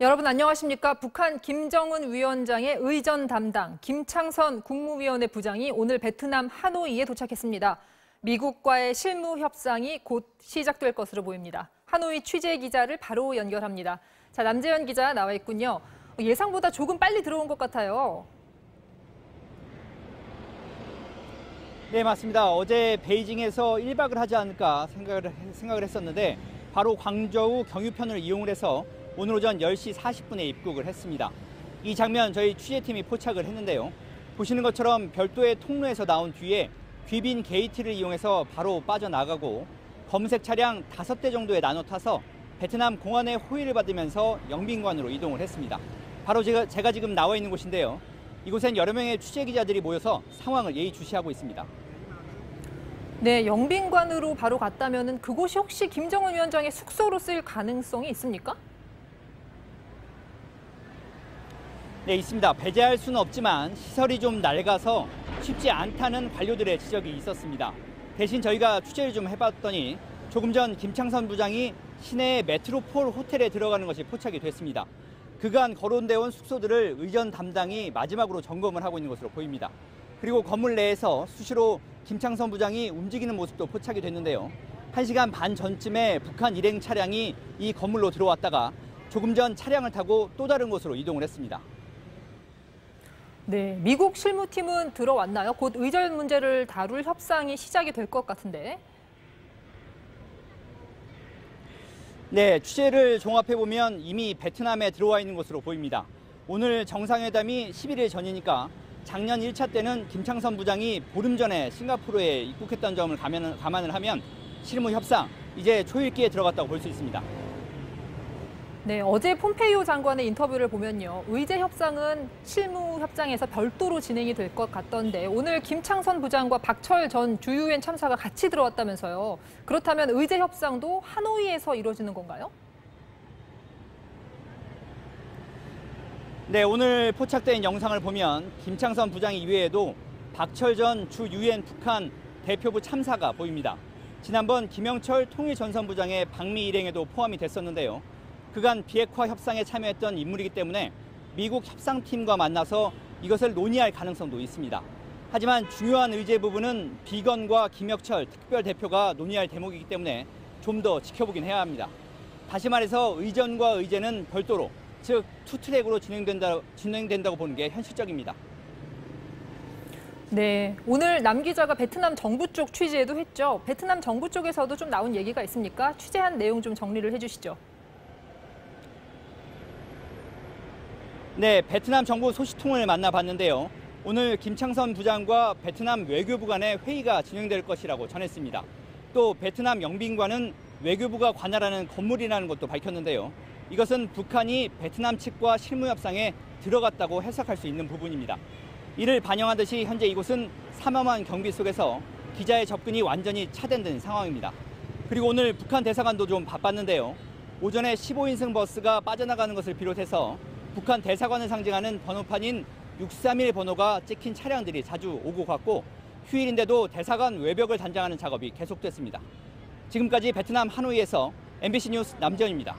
여러분 안녕하십니까? 북한 김정은 위원장의 의전 담당 김창선 국무위원회 부장이 오늘 베트남 하노이에 도착했습니다. 미국과의 실무 협상이 곧 시작될 것으로 보입니다. 하노이 취재 기자를 바로 연결합니다. 자, 남재현 기자 나와 있군요. 예상보다 조금 빨리 들어온 것 같아요. 네, 맞습니다. 어제 베이징에서 1박을 하지 않을까 생각을 했었는데 바로 광저우 경유편을 이용을 해서 오늘 오전 10시 40분에 입국을 했습니다. 이 장면 저희 취재팀이 포착을 했는데요. 보시는 것처럼 별도의 통로에서 나온 뒤에 귀빈 게이트를 이용해서 바로 빠져나가고 검색 차량 5대 정도에 나눠 타서 베트남 공안의 호의를 받으면서 영빈관으로 이동을 했습니다. 바로 제가 지금 나와 있는 곳인데요. 이곳엔 여러 명의 취재 기자들이 모여서 상황을 예의주시하고 있습니다. 네, 영빈관으로 바로 갔다면 그곳이 혹시 김정은 위원장의 숙소로 쓰일 가능성이 있습니까? 네, 있습니다. 배제할 수는 없지만 시설이 좀 낡아서 쉽지 않다는 관료들의 지적이 있었습니다. 대신 저희가 취재를 좀 해봤더니 조금 전 김창선 부장이 시내의 메트로폴 호텔에 들어가는 것이 포착이 됐습니다. 그간 거론되어 온 숙소들을 의전 담당이 마지막으로 점검을 하고 있는 것으로 보입니다. 그리고 건물 내에서 수시로 김창선 부장이 움직이는 모습도 포착이 됐는데요. 1시간 반 전쯤에 북한 일행 차량이 이 건물로 들어왔다가 조금 전 차량을 타고 또 다른 곳으로 이동을 했습니다. 네, 미국 실무팀은 들어왔나요? 곧 의전 문제를 다룰 협상이 시작이 될 것 같은데. 네, 취재를 종합해보면 이미 베트남에 들어와 있는 것으로 보입니다. 오늘 정상회담이 11일 전이니까 작년 1차 때는 김창선 부장이 보름 전에 싱가포르에 입국했던 점을 감안을 하면 실무 협상, 이제 초읽기에 들어갔다고 볼 수 있습니다. 네, 어제 폼페이오 장관의 인터뷰를 보면요. 의제 협상은 실무 협상에서 별도로 진행이 될 것 같던데 오늘 김창선 부장과 박철 전 주유엔 참사가 같이 들어왔다면서요. 그렇다면 의제 협상도 하노이에서 이루어지는 건가요? 네, 오늘 포착된 영상을 보면 김창선 부장 이외에도 박철 전 주 유엔 북한 대표부 참사가 보입니다. 지난번 김영철 통일전선부장의 방미 일행에도 포함이 됐었는데요. 그간 비핵화 협상에 참여했던 인물이기 때문에 미국 협상팀과 만나서 이것을 논의할 가능성도 있습니다. 하지만 중요한 의제 부분은 비건과 김혁철 특별대표가 논의할 대목이기 때문에 좀 더 지켜보긴 해야 합니다. 다시 말해서 의전과 의제는 별도로, 즉 투트랙으로 진행된다고 보는 게 현실적입니다. 네, 오늘 남 기자가 베트남 정부 쪽 취재도 했죠. 베트남 정부 쪽에서도 좀 나온 얘기가 있습니까? 취재한 내용 좀 정리를 해주시죠. 네, 베트남 정부 소식통을 만나봤는데요. 오늘 김창선 부장과 베트남 외교부 간의 회의가 진행될 것이라고 전했습니다. 또 베트남 영빈관은 외교부가 관할하는 건물이라는 것도 밝혔는데요. 이것은 북한이 베트남 측과 실무 협상에 들어갔다고 해석할 수 있는 부분입니다. 이를 반영하듯이 현재 이곳은 삼엄한 경비 속에서 기자의 접근이 완전히 차단된 상황입니다. 그리고 오늘 북한 대사관도 좀 바빴는데요. 오전에 15인승 버스가 빠져나가는 것을 비롯해서 북한 대사관을 상징하는 번호판인 631 번호가 찍힌 차량들이 자주 오고 갔고 휴일인데도 대사관 외벽을 단장하는 작업이 계속됐습니다. 지금까지 베트남 하노이에서 MBC 뉴스 남재현입니다.